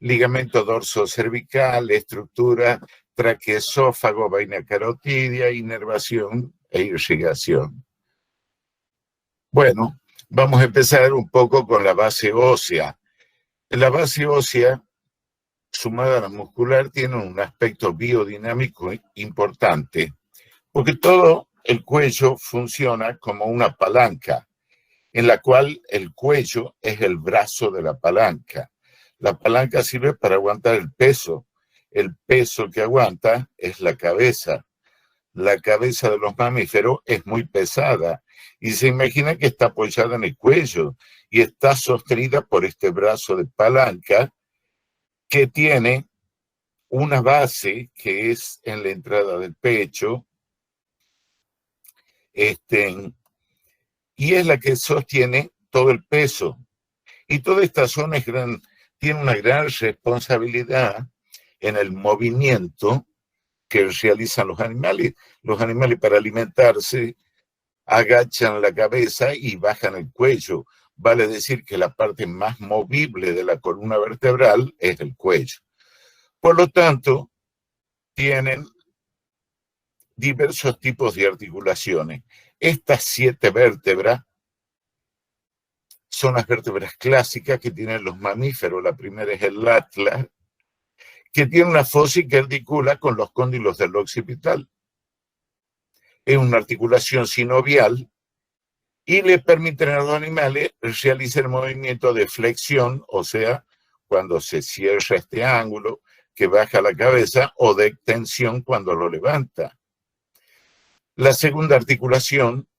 ligamento dorso-cervical, estructura traqueosófago, vaina carotidia, inervación e irrigación. Bueno, vamos a empezar un poco con la base ósea. La base ósea, sumada a la muscular, tiene un aspecto biodinámico importante, porque todo el cuello funciona como una palanca, en la cual el cuello es el brazo de la palanca. La palanca sirve para aguantar el peso. El peso que aguanta es la cabeza. La cabeza de los mamíferos es muy pesada y se imagina que está apoyada en el cuello y está sostenida por este brazo de palanca que tiene una base que es en la entrada del pecho, y es la que sostiene todo el peso. Y toda esta zona tiene una gran responsabilidad en el movimiento que realizan los animales. Los animales, para alimentarse, agachan la cabeza y bajan el cuello. Vale decir que la parte más movible de la columna vertebral es el cuello. Por lo tanto, tienen diversos tipos de articulaciones. Estas 7 vértebras son las vértebras clásicas que tienen los mamíferos. La primera es el atlas, que tiene una fosa que articula con los cóndilos del occipital. Es una articulación sinovial y le permite a los animales realizar el movimiento de flexión, o sea, cuando se cierra este ángulo que baja la cabeza, o de extensión cuando lo levanta. La segunda articulación,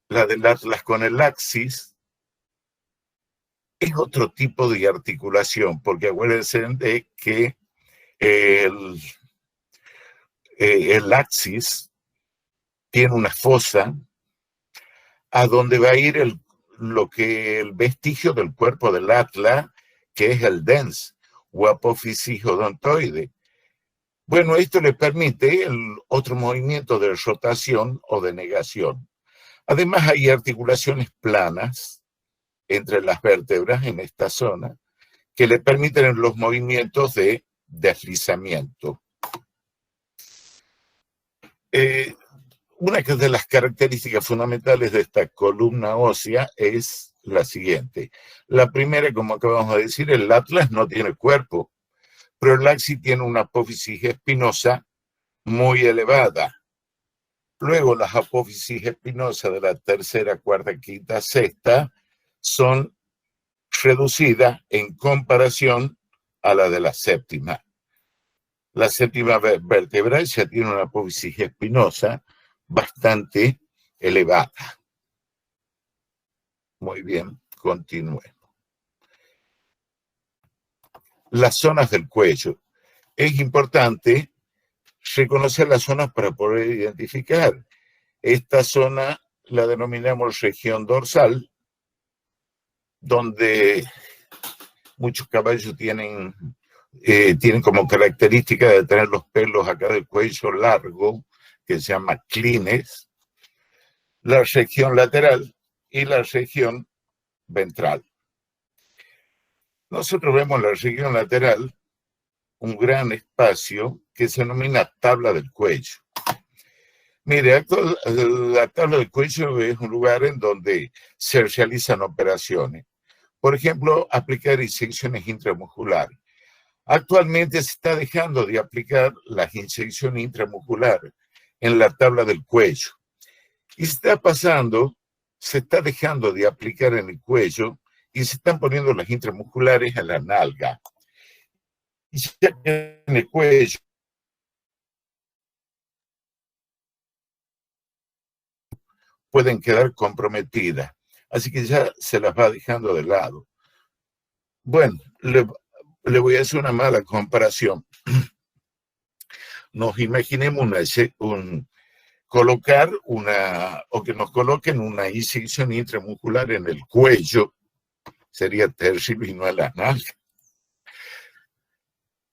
la del atlas con el axis, es otro tipo de articulación, porque acuérdense de que el axis tiene una fosa a donde va a ir el vestigio del cuerpo del atlas, que es el dens o apófisis odontoide. Bueno, esto le permite el otro movimiento de rotación o de negación. Además, hay articulaciones planas entre las vértebras en esta zona que le permiten los movimientos de deslizamiento. Una de las características fundamentales de esta columna ósea es la siguiente. La primera, como acabamos de decir, el atlas no tiene cuerpo, pero el axis tiene una apófisis espinosa muy elevada. Luego, las apófisis espinosas de la tercera, cuarta, quinta, sexta son reducidas en comparación a la de la séptima. La séptima vértebra ya tiene una apófisis espinosa bastante elevada. Muy bien, continuemos. Las zonas del cuello. Es importante reconocer las zonas para poder identificar. Esta zona la denominamos región dorsal, donde muchos caballos tienen como característica de tener los pelos acá del cuello largo, que se llama clines, la región lateral y la región ventral. Nosotros vemos en la región lateral un gran espacio que se denomina tabla del cuello. Mire, la tabla del cuello es un lugar en donde se realizan operaciones. Por ejemplo, aplicar inyecciones intramusculares. Actualmente se está dejando de aplicar las inyecciones intramusculares en la tabla del cuello. Y se está dejando de aplicar en el cuello y se están poniendo las intramusculares en la nalga. Y ya que en el cuello pueden quedar comprometidas. Así que ya se las va dejando de lado. Bueno, le voy a hacer una mala comparación. Nos imaginemos que nos coloquen una inyección intramuscular en el cuello. Sería terrible y no en las nalgas.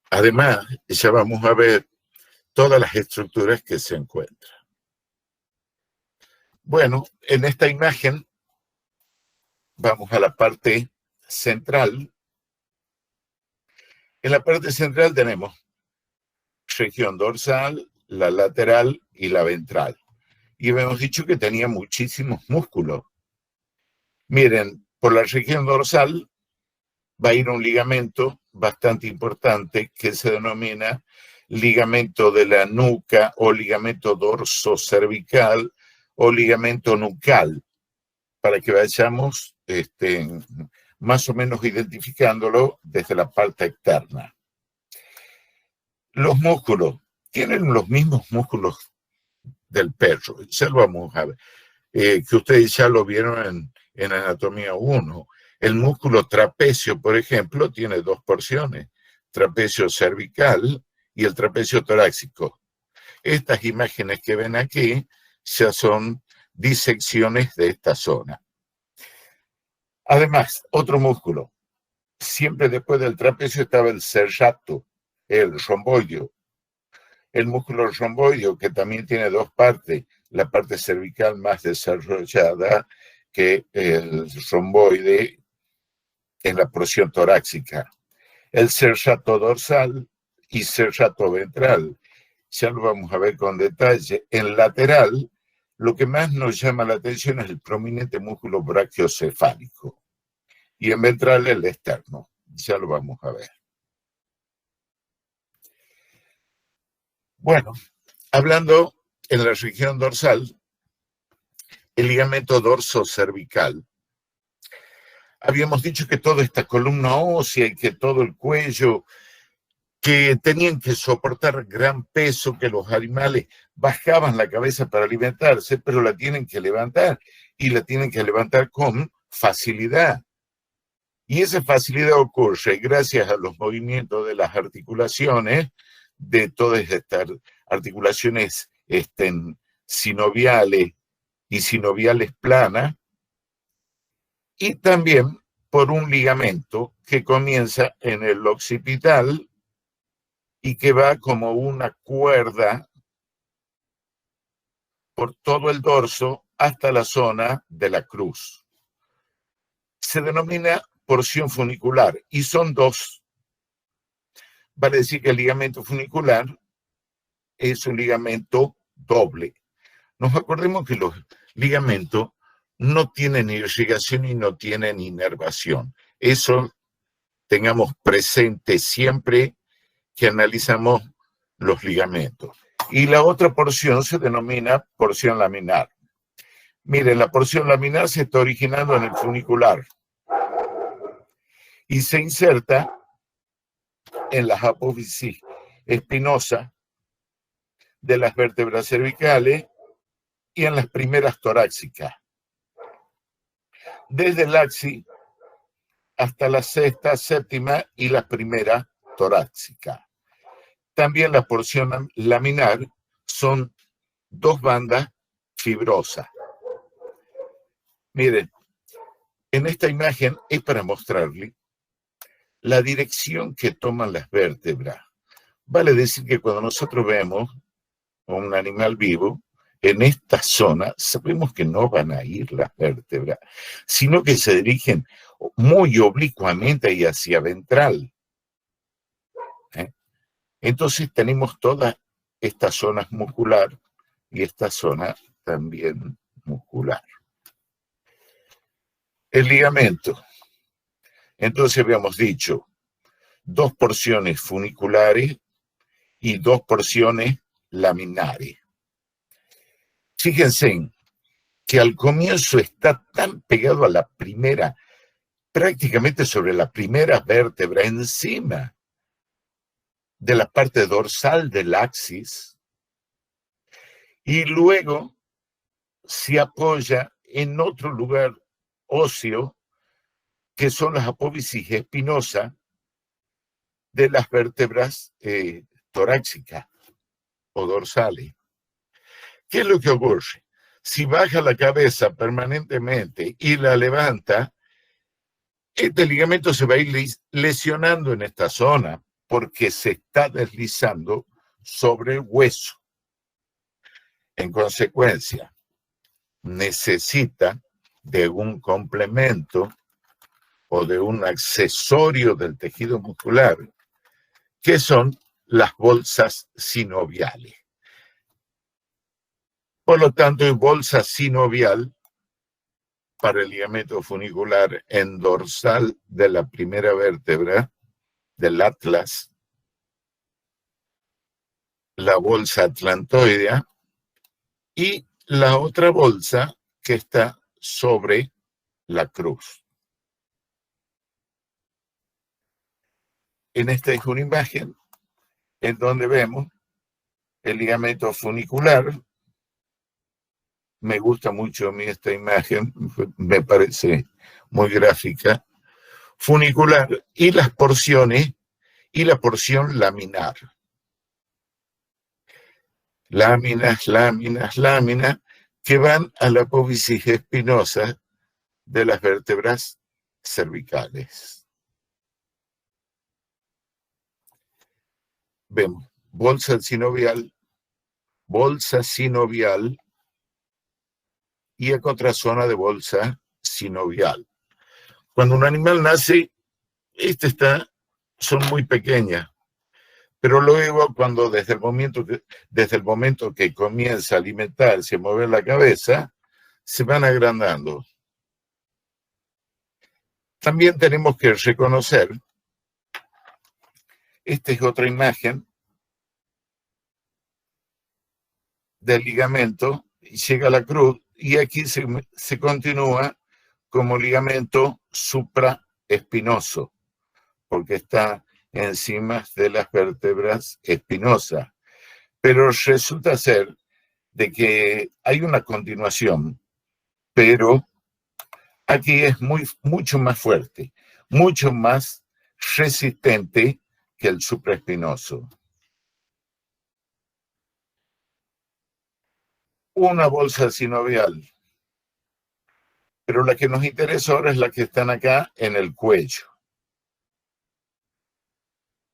Además, ya vamos a ver todas las estructuras que se encuentran. Bueno, en esta imagen vamos a la parte central En la parte central tenemos región dorsal, la lateral y la ventral. Y habíamos dicho que tenía muchísimos músculos. Miren, por la región dorsal va a ir un ligamento bastante importante que se denomina ligamento de la nuca o ligamento dorsocervical o ligamento nucal, para que vayamos más o menos identificándolo desde la parte externa. Los músculos tienen los mismos músculos del perro, ya lo vamos a ver, que ustedes ya lo vieron en Anatomía 1. El músculo trapecio, por ejemplo, tiene dos porciones, trapecio cervical y el trapecio torácico. Estas imágenes que ven aquí ya son disecciones de esta zona. Además, otro músculo. Siempre después del trapecio estaba el serrato, el romboideo. El músculo romboideo, que también tiene dos partes, la parte cervical más desarrollada que el romboide en la porción torácica. El serrato dorsal y serrato ventral. Ya lo vamos a ver con detalle. En lateral, lo que más nos llama la atención es el prominente músculo brachiocefálico. Y en ventral el externo. Ya lo vamos a ver. Bueno, hablando en la región dorsal, el ligamento dorsocervical. Habíamos dicho que toda esta columna ósea y que todo el cuello, que tenían que soportar gran peso, que los animales bajaban la cabeza para alimentarse, pero la tienen que levantar y la tienen que levantar con facilidad. Y esa facilidad ocurre gracias a los movimientos de las articulaciones, de todas estas articulaciones sinoviales y sinoviales planas, y también por un ligamento que comienza en el occipital y que va como una cuerda por todo el dorso hasta la zona de la cruz. Se denomina porción funicular y son dos. Vale decir que el ligamento funicular es un ligamento doble. Nos acordemos que los ligamentos no tienen irrigación y no tienen inervación. Eso tengamos presente siempre que analizamos los ligamentos. Y la otra porción se denomina porción laminar. Miren, la porción laminar se está originando en el funicular y se inserta en las apófisis espinosas de las vértebras cervicales y en las primeras torácicas. Desde el axis hasta la sexta, séptima y la primera torácica. También la porción laminar son dos bandas fibrosas. Miren, en esta imagen es para mostrarle la dirección que toman las vértebras. Vale decir que cuando nosotros vemos a un animal vivo, en esta zona sabemos que no van a ir las vértebras, sino que se dirigen muy oblicuamente y hacia ventral. Entonces tenemos todas estas zonas muscular y esta zona también muscular. El ligamento. Entonces habíamos dicho dos porciones funiculares y dos porciones laminares. Fíjense que al comienzo está tan pegado a la primera, prácticamente sobre la primera vértebra, encima de la parte dorsal del axis, y luego se apoya en otro lugar óseo, que son las apófisis espinosas de las vértebras torácicas o dorsales. ¿Qué es lo que ocurre? Si baja la cabeza permanentemente y la levanta, este ligamento se va a ir lesionando en esta zona porque se está deslizando sobre el hueso. En consecuencia, necesita de un complemento o de un accesorio del tejido muscular que son las bolsas sinoviales. Por lo tanto, hay bolsa sinovial para el ligamento funicular en dorsal de la primera vértebra del atlas, la bolsa atlantoidea y la otra bolsa que está sobre la cruz. En esta es una imagen en donde vemos el ligamento funicular. Me gusta mucho a mí esta imagen, me parece muy gráfica. Funicular y las porciones y la porción laminar. Láminas, láminas, láminas que van a la apófisis espinosa de las vértebras cervicales. Vemos bolsa sinovial y ecotrazona de bolsa sinovial. Cuando un animal nace, son muy pequeñas, pero luego cuando desde el momento que comienza a alimentarse y a mover la cabeza, se van agrandando. También tenemos que reconocer, esta es otra imagen del ligamento, y llega a la cruz, y aquí se continúa como ligamento supraespinoso, porque está encima de las vértebras espinosas. Pero resulta ser de que hay una continuación, pero aquí es mucho más fuerte, mucho más resistente que el supraespinoso. Una bolsa sinovial, pero la que nos interesa ahora es la que están acá en el cuello.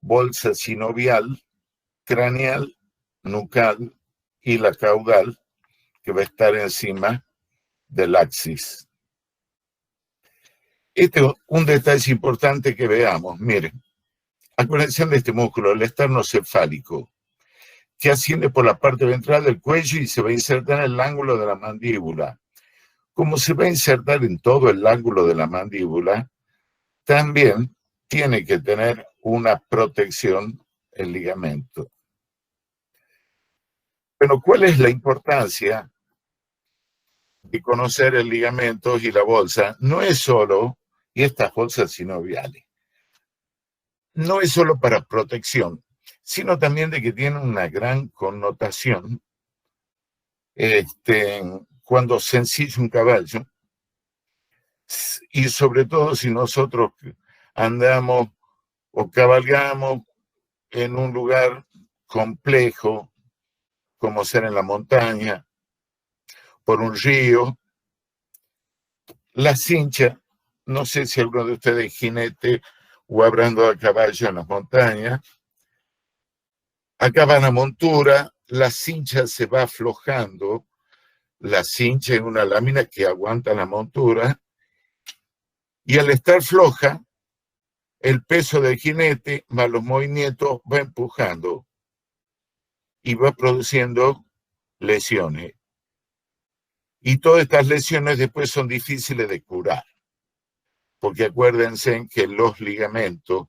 Bolsa sinovial, craneal, nucal y la caudal, que va a estar encima del axis. Este es un detalle importante que veamos. Miren, acuérdense de este músculo, el esternocefálico, que asciende por la parte ventral del cuello y se va a insertar en el ángulo de la mandíbula. Como se va a insertar en todo el ángulo de la mandíbula, también tiene que tener una protección el ligamento. Pero ¿cuál es la importancia de conocer el ligamento y la bolsa? No es solo, y estas bolsas sinoviales, no es solo para protección, sino también de que tiene una gran connotación cuando se ensilla un caballo, y sobre todo si nosotros andamos o cabalgamos en un lugar complejo, como ser en la montaña, por un río, la cincha, no sé si alguno de ustedes es jinete o habrá andado a caballo en las montañas, acá va la montura, la cincha se va aflojando, la cincha es una lámina que aguanta la montura, y al estar floja, el peso del jinete más los movimientos va empujando y va produciendo lesiones. Y todas estas lesiones después son difíciles de curar, porque acuérdense que los ligamentos,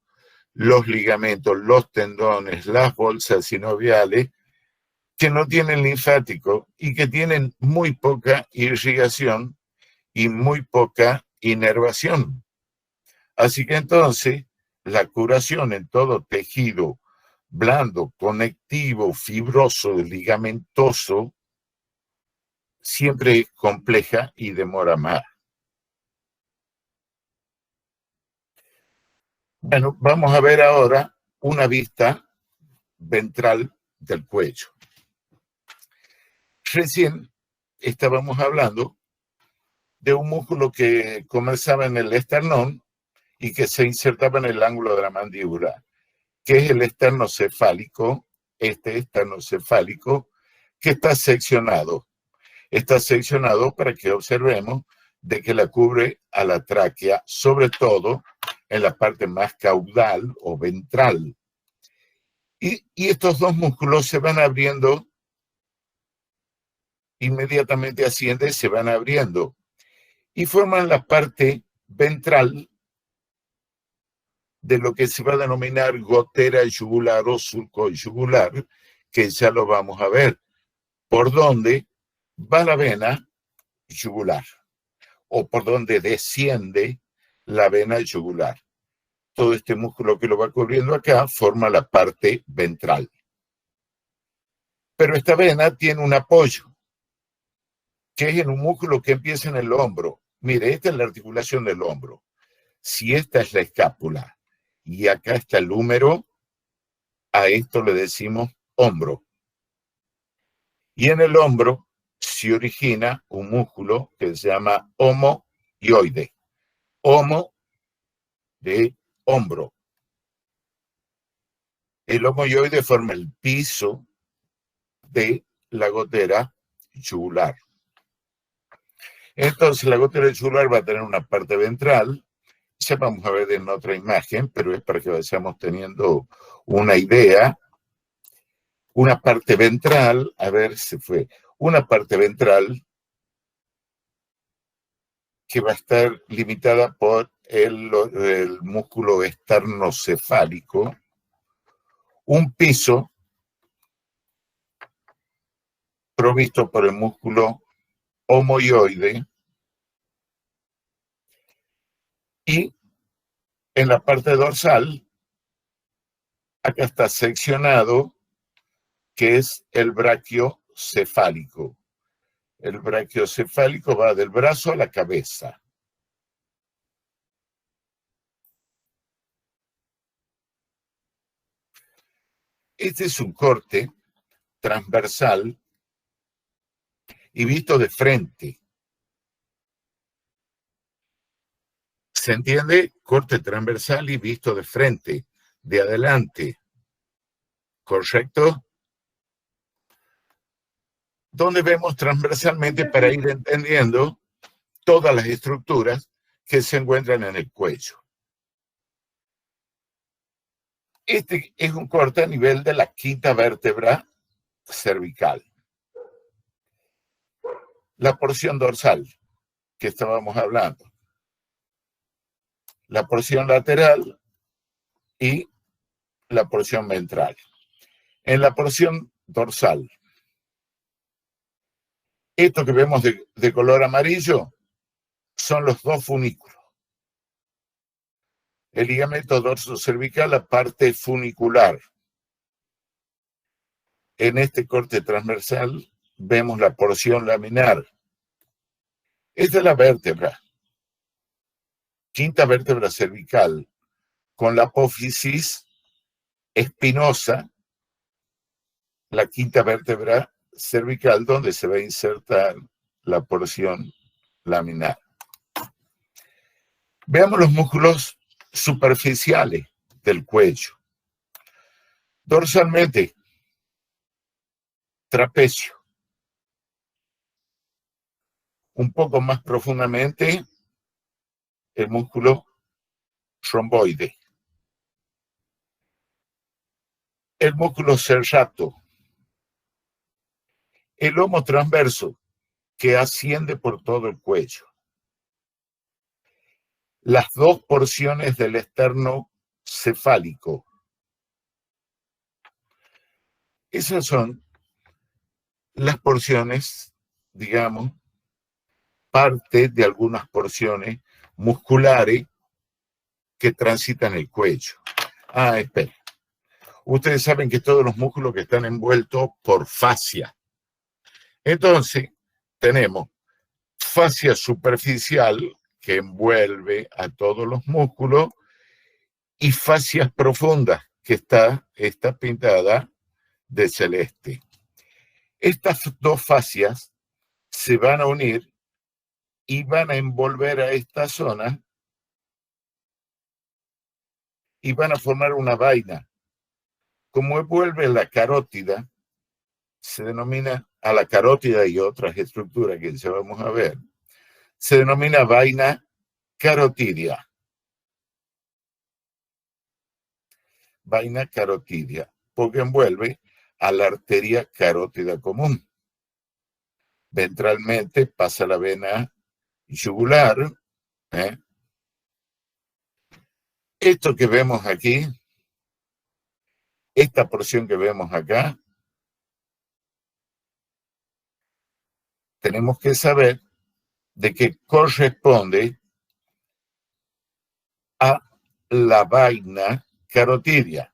los tendones, las bolsas sinoviales, que no tienen linfático y que tienen muy poca irrigación y muy poca inervación. Así que entonces la curación en todo tejido blando, conectivo, fibroso, ligamentoso, siempre es compleja y demora más. Bueno, vamos a ver ahora una vista ventral del cuello. Recién estábamos hablando de un músculo que comenzaba en el esternón y que se insertaba en el ángulo de la mandíbula, que es el esternocefálico, este esternocefálico, que está seccionado. Está seccionado para que observemos de que la cubre a la tráquea, sobre todo en la parte más caudal o ventral. Y estos dos músculos se van abriendo, inmediatamente ascienden, se van abriendo y forman la parte ventral de lo que se va a denominar gotera yugular o surco yugular, que ya lo vamos a ver, por donde va la vena yugular o por donde desciende la vena yugular. Todo este músculo que lo va cubriendo acá forma la parte ventral. Pero esta vena tiene un apoyo, que es en un músculo que empieza en el hombro. Mire, esta es la articulación del hombro. Si esta es la escápula y acá está el húmero, a esto le decimos hombro. Y en el hombro se origina un músculo que se llama homoioide. Homo de hombro. El homoioide forma el piso de la gotera yugular. Entonces la gotera yugular va a tener una parte ventral. Ya vamos a ver en otra imagen, pero es para que vayamos teniendo una idea. Una parte ventral, a ver si fue, una parte ventral que va a estar limitada por el músculo esternocefálico, un piso provisto por el músculo homoioide y en la parte dorsal, acá está seccionado, que es el brachiocefálico. El brachiocefálico va del brazo a la cabeza. Este es un corte transversal y visto de frente. ¿Se entiende? Corte transversal y visto de frente, de adelante. ¿Correcto? Donde vemos transversalmente para ir entendiendo todas las estructuras que se encuentran en el cuello. Este es un corte a nivel de la quinta vértebra cervical. La porción dorsal que estábamos hablando. La porción lateral y la porción ventral. En la porción dorsal, esto que vemos de color amarillo son los dos funículos. El ligamento dorsocervical, la parte funicular. En este corte transversal vemos la porción laminar. Esta es la vértebra, quinta vértebra cervical, con la apófisis espinosa, la quinta vértebra cervical, donde se va a insertar la porción laminar. Veamos los músculos superficiales del cuello. Dorsalmente, trapecio. Un poco más profundamente, el músculo romboide. El músculo serrato. El lomo transverso, que asciende por todo el cuello. Las dos porciones del esternocefálico. Esas son las porciones, digamos, parte de algunas porciones musculares que transitan el cuello. Espera. Ustedes saben que todos los músculos que están envueltos por fascia. Entonces, tenemos fascia superficial que envuelve a todos los músculos y fascias profundas que está pintada de celeste. Estas dos fascias se van a unir y van a envolver a esta zona y van a formar una vaina. Como envuelve la carótida, se denomina a la carótida y otras estructuras que ya vamos a ver, se denomina vaina carotidia. Vaina carotidia. porque envuelve a la arteria carótida común. Ventralmente pasa la vena yugular. Esto que vemos aquí, esta porción que vemos acá, tenemos que saber de que corresponde a la vaina carotidia.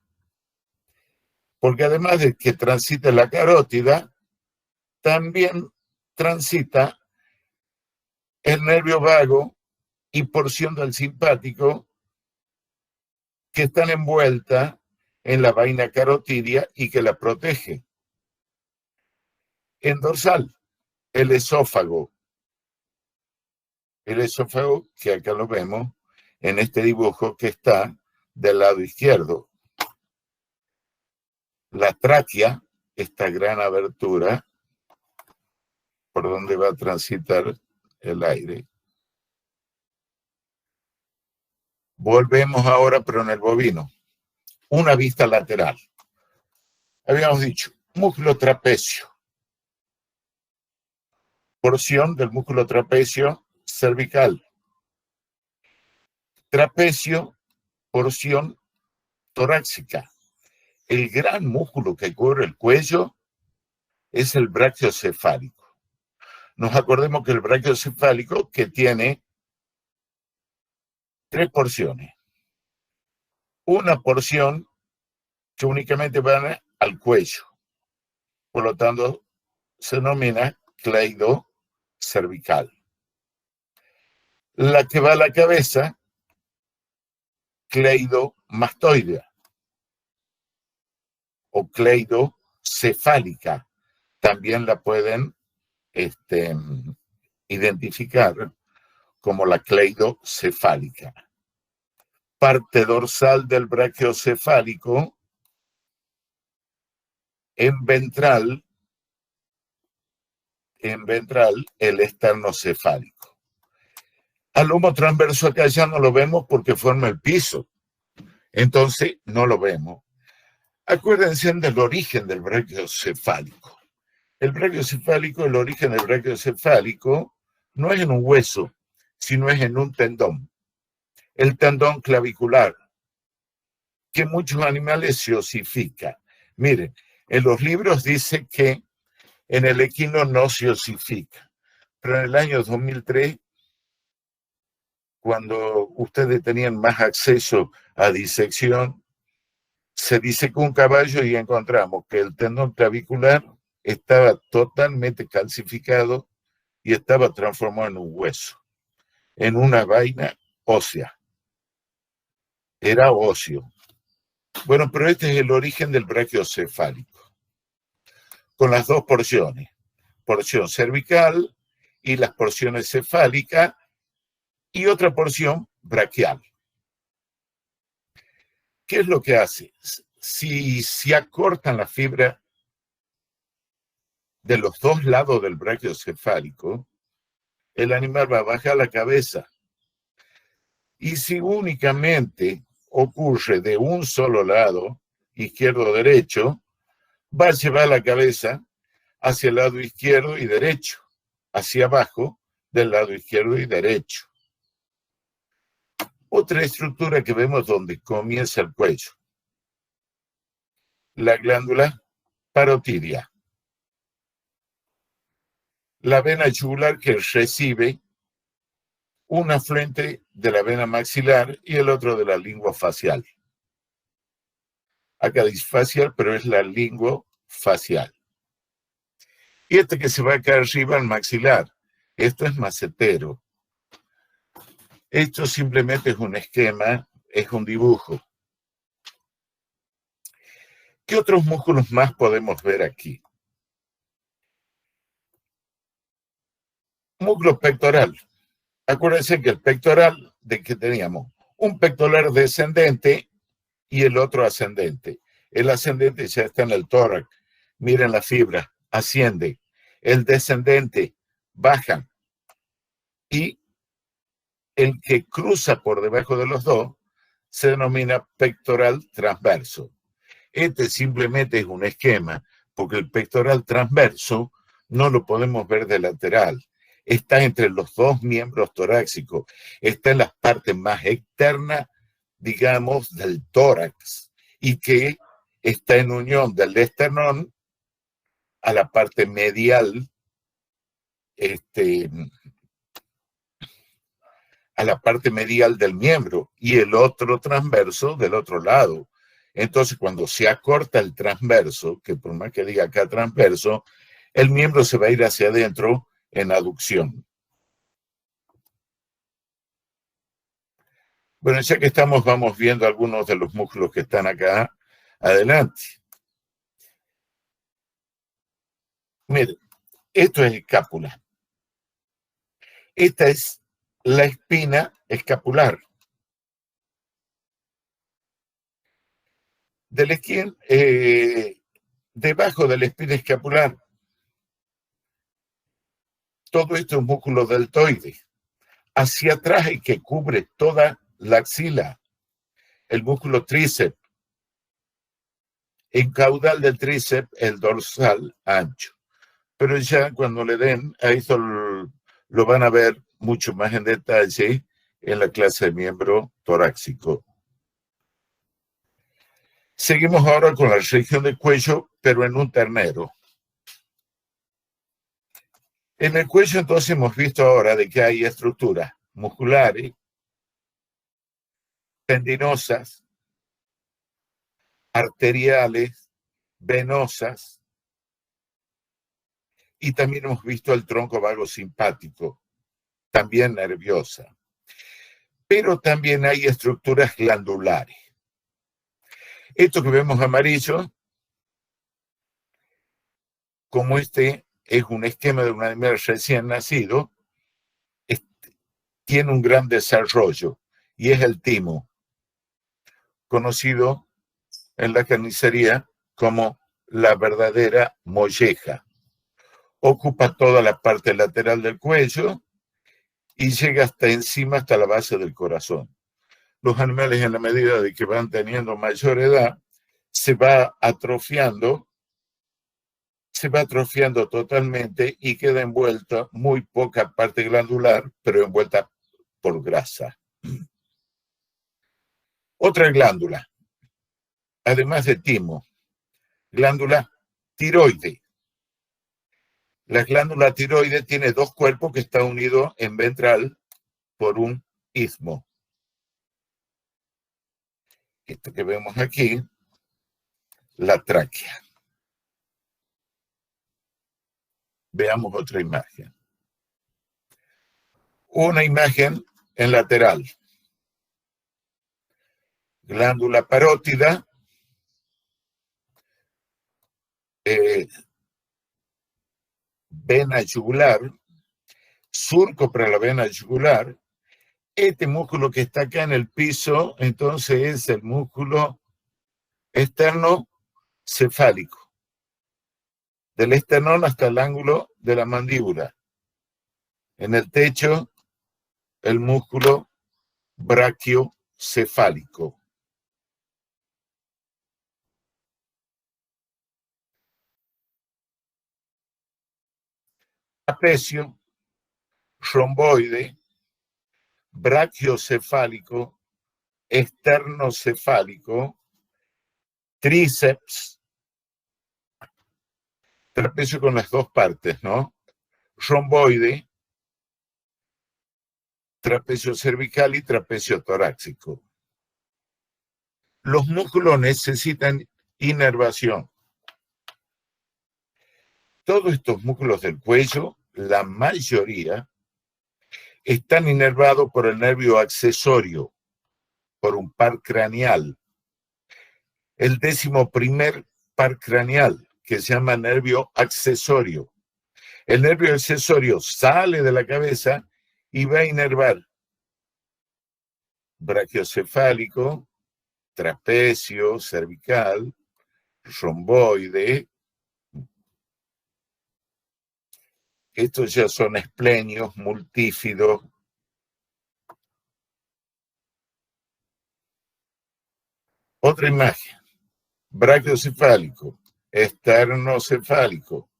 Porque además de que transita la carótida, también transita el nervio vago y porción del simpático que están envueltas en la vaina carotidia y que la protege. En dorsal, el esófago que acá lo vemos en este dibujo que está del lado izquierdo. La tráquea, esta gran abertura por donde va a transitar el aire. Volvemos ahora, pero en el bovino. Una vista lateral. Habíamos dicho, músculo trapecio. Porción del músculo trapecio cervical. Trapecio, porción torácica. El gran músculo que cubre el cuello es el brachiocefálico. Nos acordemos que el brachiocefálico que tiene 3 porciones. Una porción que únicamente va al cuello. Por lo tanto, se denomina cleido cervical. La que va a la cabeza, cleidomastoidea o cleidocefálica. También la pueden identificar como la cleidocefálica. Parte dorsal del brachiocefálico, en ventral el esternocefálico. Al lomo transverso acá ya no lo vemos porque forma el piso, entonces no lo vemos. Acuérdense del origen del brachiocefálico. El origen del brachiocefálico no es en un hueso, sino es en un tendón. El tendón clavicular, que en muchos animales se osifica. Miren, en los libros dice que en el equino no se osifica, pero en el año 2003, cuando ustedes tenían más acceso a disección, se disecó un caballo y encontramos que el tendón clavicular estaba totalmente calcificado y estaba transformado en un hueso, en una vaina ósea. Era óseo. Bueno, pero este es el origen del brachiocefálico, con las dos porciones, porción cervical y las porciones cefálicas y otra porción braquial. ¿Qué es lo que hace? Si se acortan la fibra de los dos lados del brachiocefálico, el animal va a bajar la cabeza. Y si únicamente ocurre de un solo lado, izquierdo o derecho, va a llevar la cabeza hacia el lado izquierdo y derecho, hacia abajo del lado izquierdo y derecho. Otra estructura que vemos donde comienza el cuello. La glándula parotidia. La vena yugular que recibe un afluente de la vena maxilar y el otro de la lengua facial. Acá dice facial, pero es la lengua facial. Y este que se va acá arriba, el maxilar. Esto es macetero. Esto simplemente es un esquema, es un dibujo. ¿Qué otros músculos más podemos ver aquí? Músculo pectoral. Acuérdense que el pectoral, de que teníamos un pectoral descendente y el otro ascendente. El ascendente ya está en el tórax. Miren la fibra, asciende. El descendente baja. Y el que cruza por debajo de los dos se denomina pectoral transverso. Este simplemente es un esquema, porque el pectoral transverso no lo podemos ver de lateral. Está entre los dos miembros torácicos, está en las partes más externas, digamos, del tórax, y que está en unión del esternón a la parte medial, a la parte medial del miembro, y el otro transverso del otro lado. Entonces, cuando se acorta el transverso, que por más que diga acá transverso, el miembro se va a ir hacia adentro en aducción. Bueno, ya que estamos, vamos viendo algunos de los músculos que están acá adelante. Miren, esto es escápula. Esta es la espina escapular. Del esquien, debajo de la espina escapular, todo esto es músculo deltoide. Hacia atrás y que cubre toda la axila, el músculo tríceps. En caudal del tríceps, el dorsal ancho. Pero ya cuando le den, a esto lo van a ver mucho más en detalle en la clase de miembro torácico. Seguimos ahora con la región del cuello, pero en un ternero. En el cuello entonces hemos visto ahora de que hay estructuras musculares, tendinosas, arteriales, venosas, y también hemos visto el tronco vago simpático, también nerviosa. Pero también hay estructuras glandulares. Esto que vemos amarillo, como este es un esquema de un animal recién nacido, tiene un gran desarrollo y es el timo, conocido en la carnicería como la verdadera molleja. Ocupa toda la parte lateral del cuello y llega hasta encima, hasta la base del corazón. Los animales, en la medida de que van teniendo mayor edad, se va atrofiando totalmente y queda envuelta muy poca parte glandular, pero envuelta por grasa. Otra glándula, además de timo, glándula tiroide. La glándula tiroide tiene dos cuerpos que están unidos en ventral por un istmo. Esto que vemos aquí, la tráquea. Veamos otra imagen. Una imagen en lateral. Glándula parótida, vena yugular, surco para la vena yugular. Este músculo que está acá en el piso, entonces es el músculo externo cefálico, del esternón hasta el ángulo de la mandíbula. En el techo, el músculo brachiocefálico. Trapecio, romboide, brachiocefálico, esternocefálico, tríceps, trapecio con las dos partes, ¿no? Romboide, trapecio cervical y trapecio torácico. Los músculos necesitan inervación. Todos estos músculos del cuello, la mayoría, están inervados por el nervio accesorio, por un par craneal. El 11º par craneal, que se llama nervio accesorio. El nervio accesorio sale de la cabeza y va a inervar brachiocefálico, trapecio, cervical, romboide. Estos ya son esplenios, multífidos. Otra imagen. brachiocefálico, esternocefálico,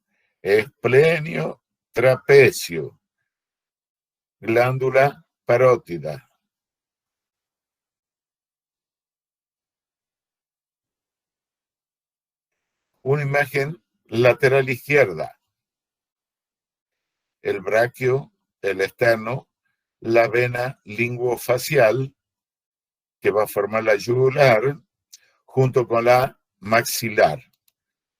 esplenio, trapecio, glándula parótida. Una imagen lateral izquierda, el braquio, el esterno, la vena linguofacial que va a formar la yugular junto con la maxilar.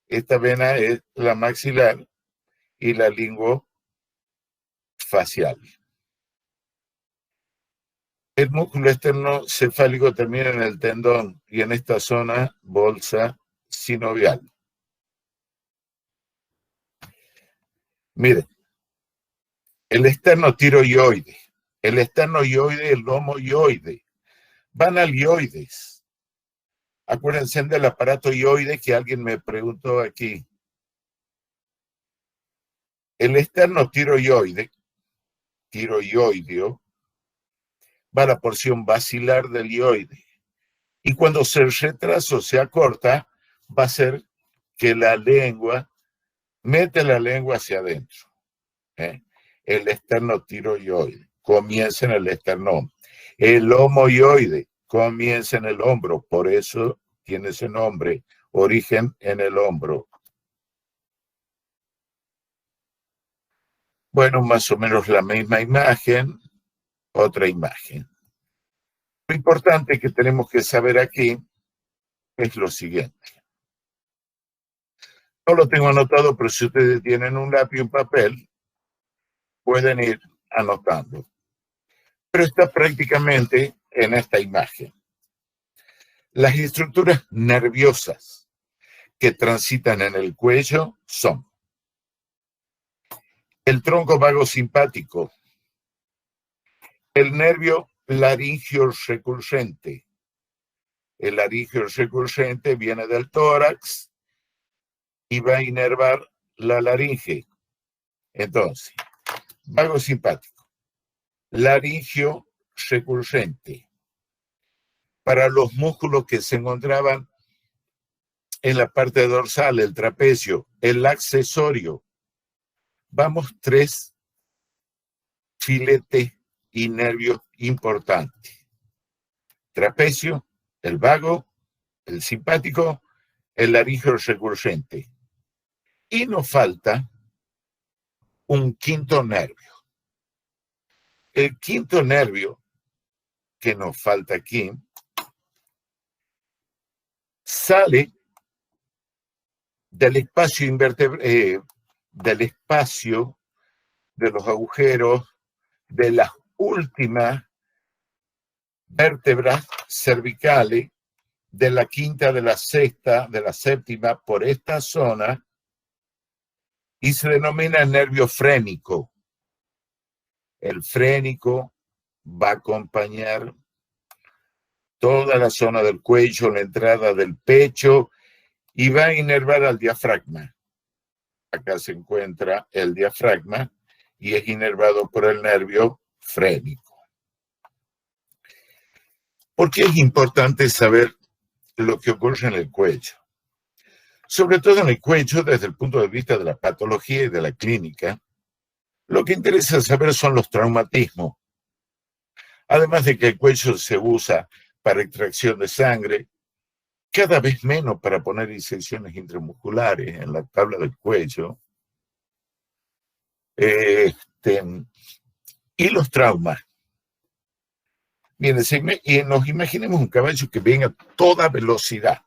Esta vena es la maxilar y la linguofacial. El músculo esternocefálico termina en el tendón y en esta zona bolsa sinovial. Miren, el esternotiroioide, el esternoioide, el lomoioide, van al ioides. Acuérdense del aparato ioide que alguien me preguntó aquí. El esternotiroioide, tiroioideo, va a la porción basilar del ioide. Y cuando se retrasa o se acorta, va a ser que la lengua mete la lengua hacia adentro. El esternotiroioide comienza en el esternón. El homoioide comienza en el hombro, por eso tiene ese nombre, origen en el hombro. Bueno, más o menos la misma imagen, otra imagen. Lo importante que tenemos que saber aquí es lo siguiente. No lo tengo anotado, pero si ustedes tienen un lápiz y un papel, pueden ir anotando. Pero está prácticamente en esta imagen. Las estructuras nerviosas que transitan en el cuello son el tronco vago simpático, el nervio laringio recurrente. El laringio recurrente viene del tórax y va a inervar la laringe. Entonces, vago simpático, laringio recurrente. Para los músculos que se encontraban en la parte dorsal, el trapecio, el accesorio, vamos 3 filetes y nervios importantes. Trapecio, el vago, el simpático, el laringio recurrente. Y nos falta un quinto nervio. El quinto nervio que nos falta aquí sale del espacio del espacio de los agujeros de las últimas vértebras cervicales de la quinta, de la sexta, de la séptima, por esta zona, y se denomina nervio frénico. El frénico va a acompañar toda la zona del cuello, la entrada del pecho, y va a inervar al diafragma. Acá se encuentra el diafragma y es inervado por el nervio frénico. ¿Por qué es importante saber lo que ocurre en el cuello? Sobre todo en el cuello, desde el punto de vista de la patología y de la clínica, lo que interesa saber son los traumatismos. Además de que el cuello se usa para extracción de sangre, cada vez menos para poner incisiones intramusculares en la tabla del cuello. Y los traumas. Miren, y nos imaginemos un caballo que viene a toda velocidad.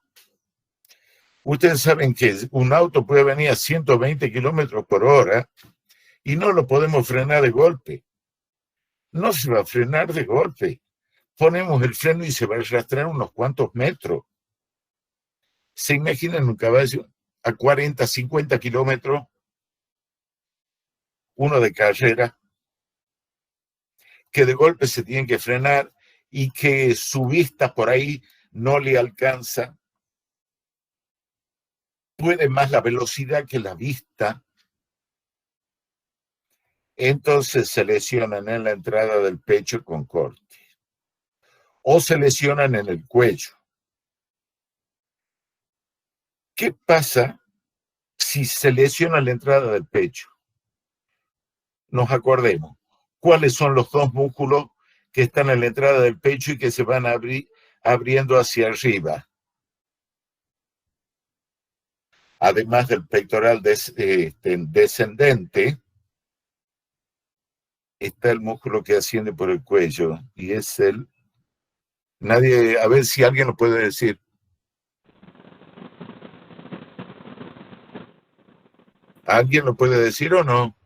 Ustedes saben que un auto puede venir a 120 kilómetros por hora y no lo podemos frenar de golpe. No se va a frenar de golpe. Ponemos el freno y se va a arrastrar unos cuantos metros. ¿Se imaginan un caballo a 40, 50 kilómetros, uno de carrera, que de golpe se tiene que frenar y que su vista por ahí no le alcanza? Puede más la velocidad que la vista. Entonces se lesionan en la entrada del pecho con corte. O se lesionan en el cuello. ¿Qué pasa si se lesiona la entrada del pecho? Nos acordemos, ¿cuáles son los dos músculos que están en la entrada del pecho y que se van abriendo hacia arriba? Además del pectoral descendente, está el músculo que asciende por el cuello y es a ver si alguien lo puede decir. ¿Alguien lo puede decir o no?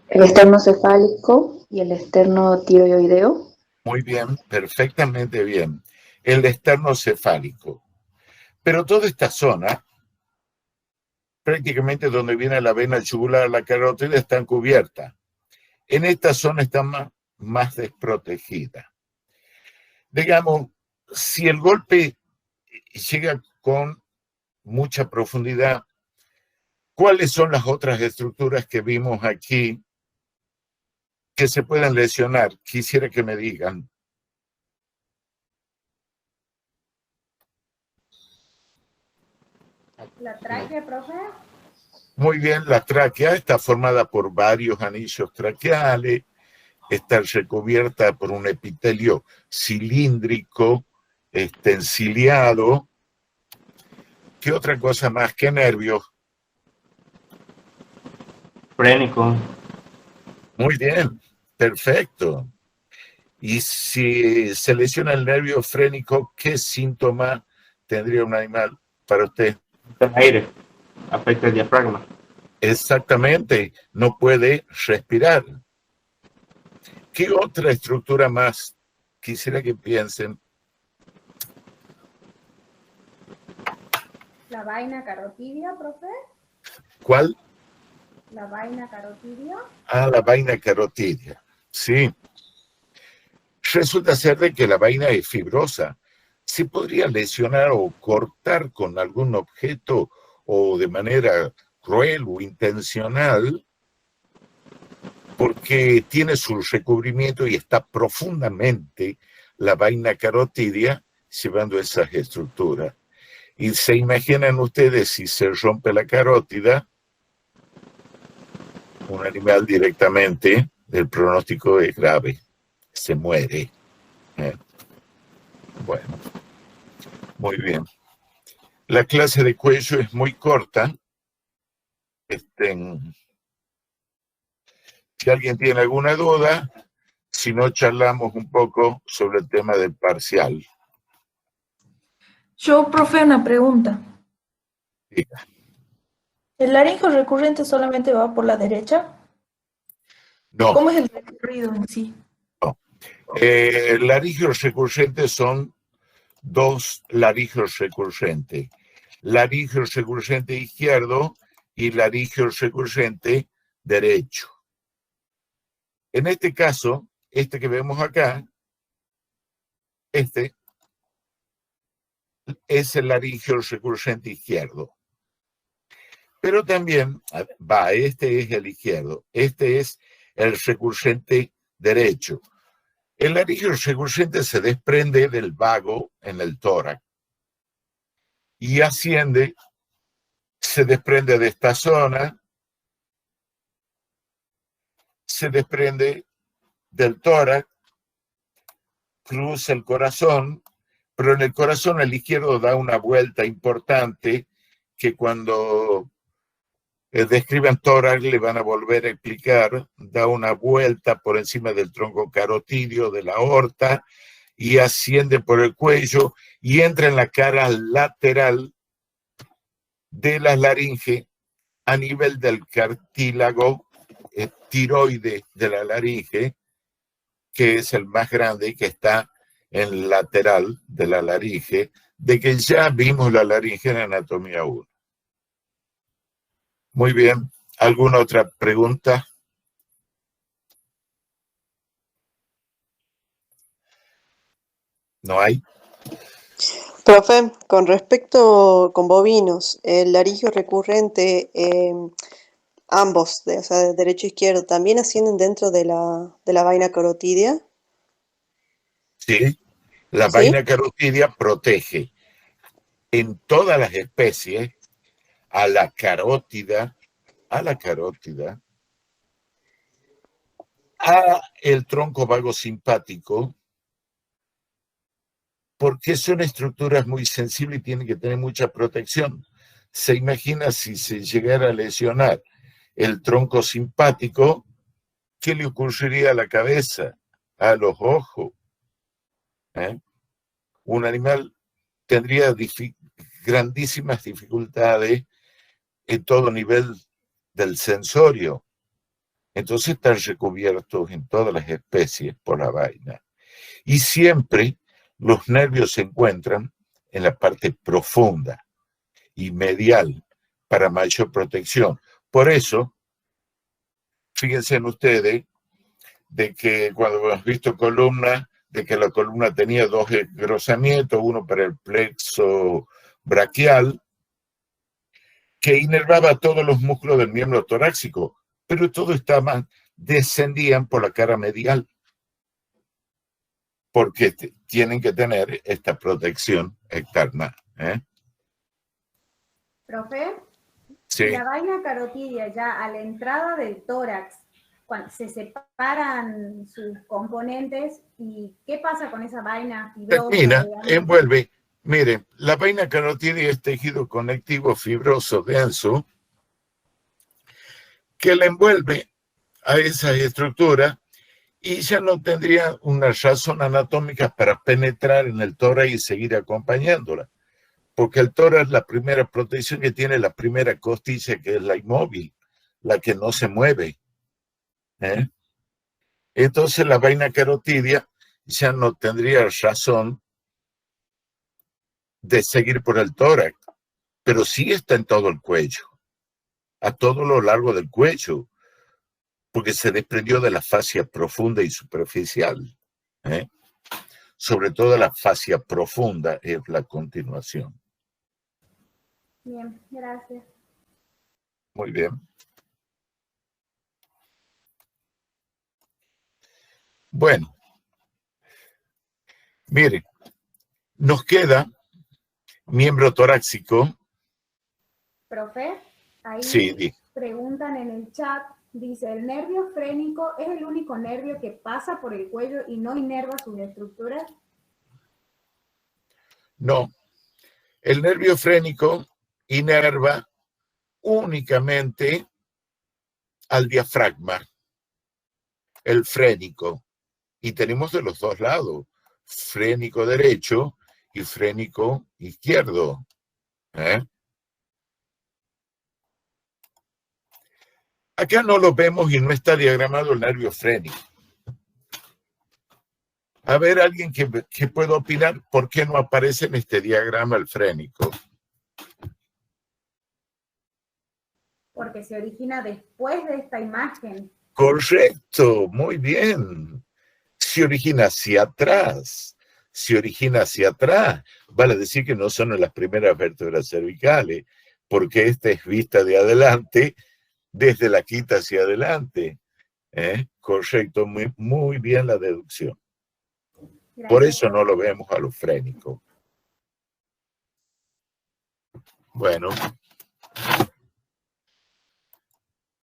El esternocefálico y el esternotiroideo. Muy bien, perfectamente bien. El esternocefálico. Pero toda esta zona, prácticamente donde viene la vena yugular, la carótida, están cubiertas. En esta zona está más desprotegida. Digamos, si el golpe llega con mucha profundidad, ¿cuáles son las otras estructuras que vimos aquí que se pueden lesionar? Quisiera que me digan. La tráquea, profe. Muy bien, la tráquea está formada por varios anillos traqueales, está recubierta por un epitelio cilíndrico, ciliado. ¿Qué otra cosa más? ¿Qué nervios? Frénico. Muy bien, perfecto. Y si se lesiona el nervio frénico, ¿qué síntoma tendría un animal para usted? El aire. Afecta el diafragma. Exactamente, no puede respirar. ¿Qué otra estructura más quisiera que piensen? La vaina carotidia, profe. ¿Cuál? La vaina carotidia. Ah, la vaina carotidia. Sí. Resulta ser de que la vaina es fibrosa. Se podría lesionar o cortar con algún objeto o de manera cruel o intencional porque tiene su recubrimiento y está profundamente la vaina carotidia llevando esas estructuras. Y se imaginan ustedes si se rompe la carótida, un animal directamente, el pronóstico es grave, se muere. Bueno, muy bien. La clase de cuello es muy corta. Si alguien tiene alguna duda, si no, charlamos un poco sobre el tema del parcial. Yo, profe, una pregunta. Diga. ¿El laringo recurrente solamente va por la derecha? No, ¿Cómo es el recorrido en sí? no. Laringios recurrentes son dos laringios recurrentes. Laringio recurrente izquierdo y laringio recurrente derecho. En este caso, este que vemos acá, este es el laringio recurrente izquierdo. Pero también, este es el izquierdo, este es el recurrente derecho. El laringio recurrente se desprende del vago en el tórax y asciende, se desprende de esta zona, se desprende del tórax, cruza el corazón, pero en el corazón el izquierdo da una vuelta importante que cuando describen tórax le van a volver a explicar, da una vuelta por encima del tronco carotidio de la aorta y asciende por el cuello y entra en la cara lateral de la laringe a nivel del cartílago tiroide de la laringe, que es el más grande y que está en el lateral de la laringe, de que ya vimos la laringe en anatomía 1. Muy bien. ¿Alguna otra pregunta? ¿No hay? Profe, con respecto con bovinos, el laringio recurrente, ambos, o sea, de derecho e izquierdo, ¿también ascienden dentro de la vaina carotidia? Sí. La ¿Sí? vaina carotidia protege en todas las especies a la carótida, a el tronco vago simpático, porque son estructuras muy sensibles y tienen que tener mucha protección. Se imagina si se llegara a lesionar el tronco simpático, ¿qué le ocurriría a la cabeza, a los ojos? Un animal tendría grandísimas dificultades en todo nivel del sensorio. Entonces están recubiertos en todas las especies por la vaina. Y siempre los nervios se encuentran en la parte profunda y medial para mayor protección. Por eso, fíjense en ustedes de que cuando hemos visto columnas, de que la columna tenía dos engrosamientos, uno para el plexo braquial, que inervaba todos los músculos del miembro torácico, pero todo estaba, descendían por la cara medial, porque tienen que tener esta protección externa. Profe, Sí. la vaina carotidia ya a la entrada del tórax, cuando se separan sus componentes, ¿y qué pasa con esa vaina fibrosa? Termina, digamos? envuelve. Mire, la vaina carotidia es tejido conectivo fibroso denso que la envuelve a esa estructura y ya no tendría una razón anatómica para penetrar en el tórax y seguir acompañándola, porque el tórax es la primera protección que tiene la primera costilla, que es la inmóvil, la que no se mueve. Entonces la vaina carotidia ya no tendría razón de seguir por el tórax, pero sí está en todo el cuello, a todo lo largo del cuello, porque se desprendió de la fascia profunda y superficial. Sobre todo la fascia profunda es la continuación. Bien, gracias. Muy bien. Bueno, mire, nos queda miembro torácico. Profe, ahí Sí, preguntan en el chat, dice, ¿el nervio frénico es el único nervio que pasa por el cuello y no inerva sus estructuras? no. El nervio frénico inerva únicamente al diafragma, el frénico. Y tenemos de los dos lados, frénico derecho y frénico izquierdo. Acá no lo vemos y no está diagramado el nervio frénico. A ver, alguien que pueda opinar por qué no aparece en este diagrama el frénico. Porque se origina después de esta imagen. Correcto, muy bien. Se origina hacia atrás. Vale decir que no son en las primeras vértebras cervicales, porque esta es vista de adelante, desde la quita hacia adelante. Correcto, muy bien la deducción. Gracias. Por eso no lo vemos a lo frénico. Bueno.